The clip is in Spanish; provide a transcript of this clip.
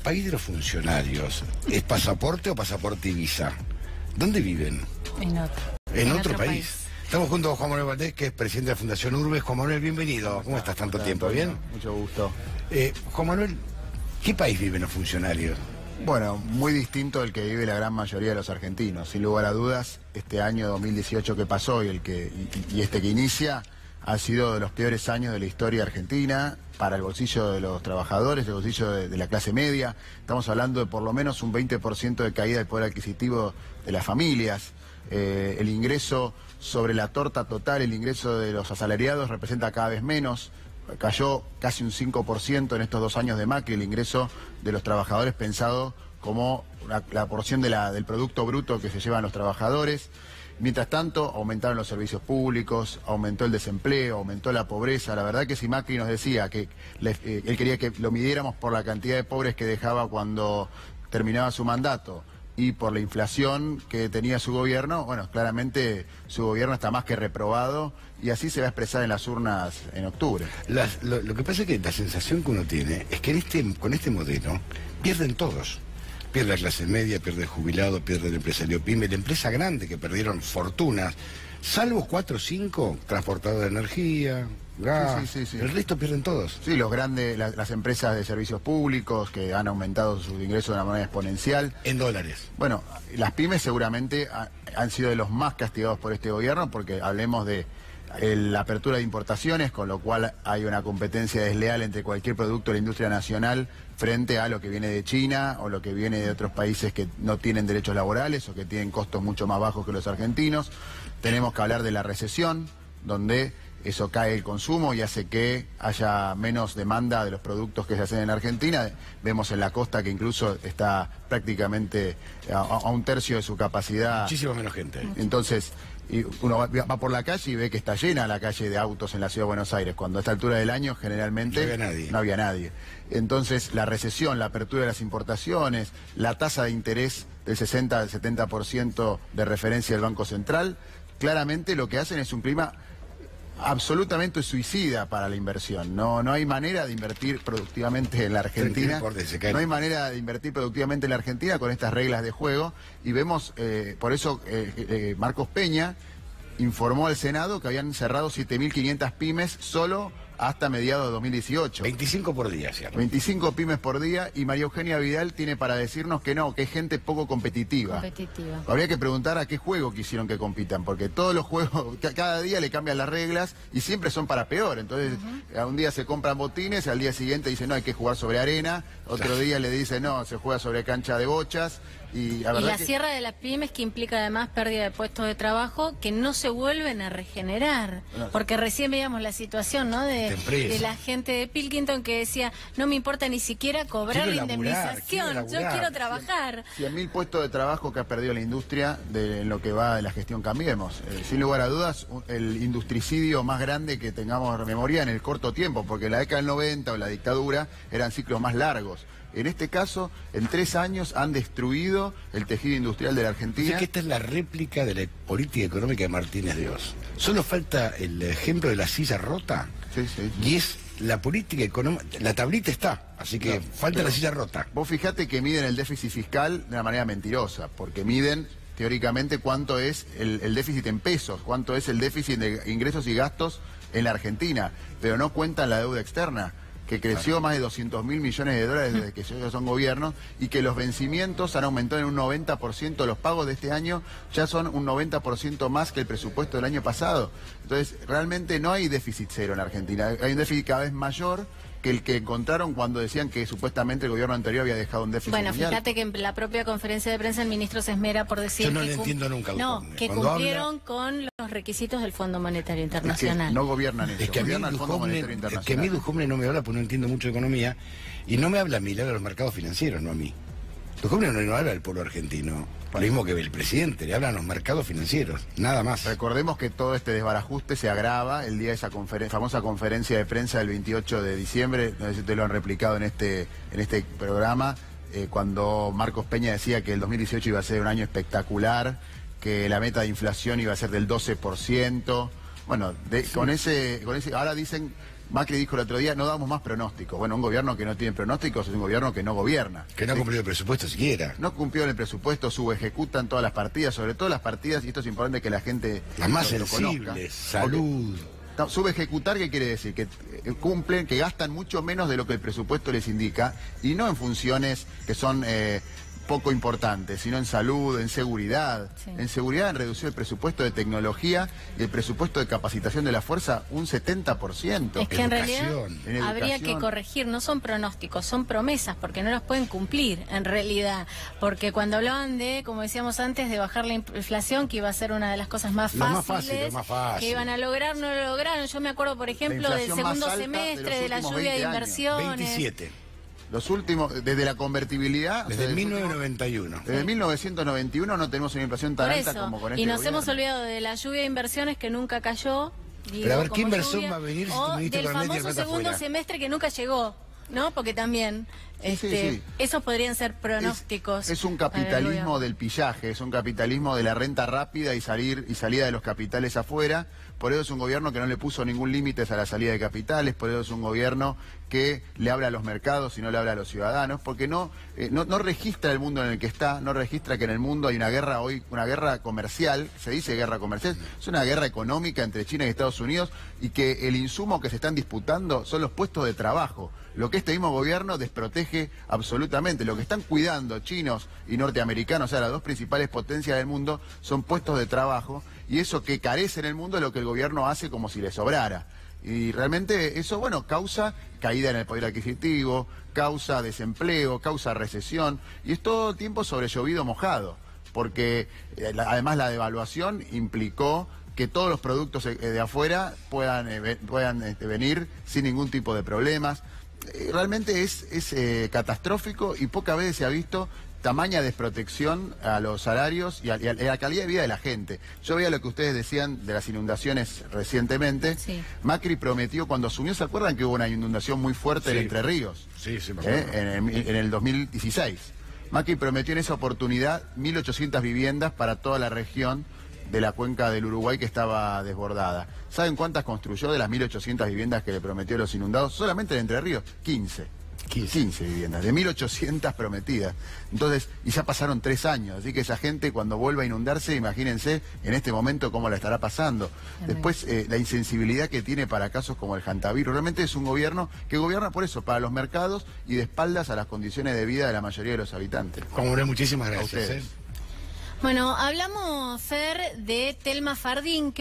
país de los funcionarios, ¿es pasaporte o pasaporte y visa? ¿Dónde viven? En otro país. Estamos junto con Juan Manuel Valdés, que es presidente de la Fundación Urbes. Juan Manuel, bienvenido. ¿Cómo estás tanto tiempo? ¿Bien? Mucho gusto. Juan Manuel, ¿qué país viven los funcionarios? Bueno, muy distinto del que vive la gran mayoría de los argentinos. Sin lugar a dudas, este año 2018 que pasó y este que inicia ha sido de los peores años de la historia argentina para el bolsillo de los trabajadores, el bolsillo de la clase media. Estamos hablando de por lo menos un 20% de caída del poder adquisitivo de las familias. El ingreso sobre la torta total, el ingreso de los asalariados representa cada vez menos. Cayó casi un 5% en estos 2 años de Macri el ingreso de los trabajadores pensado como la porción del Producto Bruto que se llevan los trabajadores. Mientras tanto, aumentaron los servicios públicos, aumentó el desempleo, aumentó la pobreza. La verdad que si Macri nos decía que él quería que lo midiéramos por la cantidad de pobres que dejaba cuando terminaba su mandato y por la inflación que tenía su gobierno, bueno, claramente su gobierno está más que reprobado y así se va a expresar en las urnas en octubre. Lo que pasa es que la sensación que uno tiene es que con este modelo pierden todos. Pierde la clase media, pierde el jubilado, pierde el empresario pyme, la empresa grande que perdieron fortunas, salvo 4 o 5 transportadores de energía, gas, sí. El resto pierden todos. Sí, las empresas de servicios públicos que han aumentado sus ingresos de una manera exponencial. En dólares. Bueno, las pymes seguramente han sido de los más castigados por este gobierno porque hablemos de la apertura de importaciones, con lo cual hay una competencia desleal entre cualquier producto de la industria nacional frente a lo que viene de China o lo que viene de otros países que no tienen derechos laborales o que tienen costos mucho más bajos que los argentinos. Tenemos que hablar de la recesión, donde eso cae el consumo y hace que haya menos demanda de los productos que se hacen en Argentina. Vemos en la costa que incluso está prácticamente a un tercio de su capacidad. Muchísimo menos gente. Entonces, y uno va por la calle y ve que está llena la calle de autos en la ciudad de Buenos Aires, cuando a esta altura del año generalmente no había nadie. Entonces la recesión, la apertura de las importaciones, la tasa de interés del 60 al 70% de referencia del Banco Central, claramente lo que hacen es un clima absolutamente suicida para la inversión. No hay manera de invertir productivamente en la Argentina. No hay manera de invertir productivamente en la Argentina con estas reglas de juego. Y vemos, por eso Marcos Peña informó al Senado que habían cerrado 7.500 pymes solo hasta mediados de 2018. 25 por día, ¿cierto? 25 pymes por día, y María Eugenia Vidal tiene para decirnos que no, que es gente poco competitiva. Habría que preguntar a qué juego quisieron que compitan, porque todos los juegos, cada día le cambian las reglas y siempre son para peor. Entonces, un día se compran botines, al día siguiente dicen no, hay que jugar sobre arena, otro día le dicen no, se juega sobre cancha de bochas. Y la cierre de las pymes, que implica además pérdida de puestos de trabajo que no se vuelven a regenerar. Porque recién veíamos la situación, ¿no? de la gente de Pilkington que decía, no me importa ni siquiera cobrar la indemnización, yo quiero trabajar. 100.000 puestos de trabajo que ha perdido la industria en lo que va de la gestión Cambiemos. Sin lugar a dudas, el industricidio más grande que tengamos memoria en el corto tiempo, porque en la década del 90 o la dictadura eran ciclos más largos. En este caso, en 3 años han destruido el tejido industrial de la Argentina. Es que esta es la réplica de la política económica de Martínez de Oz. Solo falta el ejemplo de la silla rota. Sí. Y es la política económica. La tablita está, así que falta la silla rota. Vos fijate que miden el déficit fiscal de una manera mentirosa, porque miden teóricamente cuánto es el déficit en pesos, cuánto es el déficit de ingresos y gastos en la Argentina, pero no cuentan la deuda externa, que creció más de 200.000 millones de dólares desde que ellos son gobierno, y que los vencimientos han aumentado en un 90%, los pagos de este año ya son un 90% más que el presupuesto del año pasado. Entonces, realmente no hay déficit cero en Argentina, hay un déficit cada vez mayor que el que encontraron cuando decían que supuestamente el gobierno anterior había dejado un déficit. Bueno, mundial. Fíjate que en la propia conferencia de prensa el ministro se esmera por decir yo no le entiendo nunca al Ducomne. que cumplieron con los requisitos del Fondo Monetario Internacional. Es que no gobiernan eso, es que gobierna el Fondo Monetario Internacional. Es que a mí Ducomne no me habla porque no entiendo mucho de economía, y no me habla a mí, le habla a los mercados financieros, no a mí. Ducomne no habla al pueblo argentino, lo mismo que el presidente, le hablan a los mercados financieros, nada más. Recordemos que todo este desbarajuste se agrava el día de esa famosa conferencia de prensa del 28 de diciembre, no sé si te lo han replicado en este programa, cuando Marcos Peña decía que el 2018 iba a ser un año espectacular, que la meta de inflación iba a ser del 12%. Bueno, con ese ahora dicen Macri dijo el otro día, no damos más pronósticos. Bueno, un gobierno que no tiene pronósticos es un gobierno que no gobierna. Que no ha cumplido el presupuesto siquiera. No cumplió el presupuesto, subejecutan todas las partidas, sobre todo las partidas, y esto es importante que la gente las más lo sensibles, conozca. salud. Subejecutar, ¿qué quiere decir? Que cumplen, que gastan mucho menos de lo que el presupuesto les indica, y no en funciones que son poco importantes, sino en salud, en seguridad. Sí. En seguridad han reducido el presupuesto de tecnología y el presupuesto de capacitación de la fuerza un 70%. Es que en realidad habría que corregir, no son pronósticos, son promesas, porque no las pueden cumplir en realidad. Porque cuando hablaban de, como decíamos antes, de bajar la inflación, que iba a ser una de las cosas más fáciles, más fácil. Que iban a lograr, no lo lograron. Yo me acuerdo, por ejemplo, del segundo semestre, de la lluvia de inversiones. 27. Los últimos, desde la convertibilidad... Desde 1991. Desde 1991 no tenemos una inflación tan alta como con este Y nos gobierno. hemos olvidado de la lluvia de inversiones que nunca cayó. Digo, pero a ver, ¿qué inversión va a venir si o del famoso segundo semestre que nunca llegó, ¿no? Porque también... esos podrían ser pronósticos. Es un capitalismo del pillaje, es un capitalismo de la renta rápida y salida de los capitales afuera. Por eso es un gobierno que no le puso ningún límite a la salida de capitales, por eso es un gobierno que le habla a los mercados y no le habla a los ciudadanos, porque no registra el mundo en el que está, no registra que en el mundo hay una guerra hoy, una guerra comercial, se dice guerra comercial, es una guerra económica entre China y Estados Unidos, y que el insumo que se están disputando son los puestos de trabajo. Lo que este mismo gobierno desprotege absolutamente. Lo que están cuidando chinos y norteamericanos, o sea, las dos principales potencias del mundo, son puestos de trabajo, y eso que carece en el mundo es lo que el gobierno hace como si le sobrara. Y realmente eso, bueno, causa caída en el poder adquisitivo, causa desempleo, causa recesión, y es todo el tiempo sobre llovido mojado, porque además la devaluación implicó que todos los productos de afuera puedan venir sin ningún tipo de problemas. Realmente es catastrófico, y pocas veces se ha visto tamaña desprotección a los salarios y a la calidad de vida de la gente. Yo veía lo que ustedes decían de las inundaciones recientemente. Sí. Macri prometió cuando asumió, ¿se acuerdan que hubo una inundación muy fuerte en Entre Ríos? Sí, sí, me acuerdo. En el 2016. Macri prometió en esa oportunidad 1.800 viviendas para toda la región de la cuenca del Uruguay que estaba desbordada. ¿Saben cuántas construyó de las 1.800 viviendas que le prometió a los inundados? Solamente en Entre Ríos, 15 viviendas, de 1.800 prometidas. Entonces, y ya pasaron 3 años, así que esa gente cuando vuelva a inundarse, imagínense en este momento cómo la estará pasando. Después, la insensibilidad que tiene para casos como el hantavirus. Realmente es un gobierno que gobierna por eso, para los mercados y de espaldas a las condiciones de vida de la mayoría de los habitantes. Comunidad, muchísimas gracias. Bueno, hablamos, Fer, de Telma Fardín.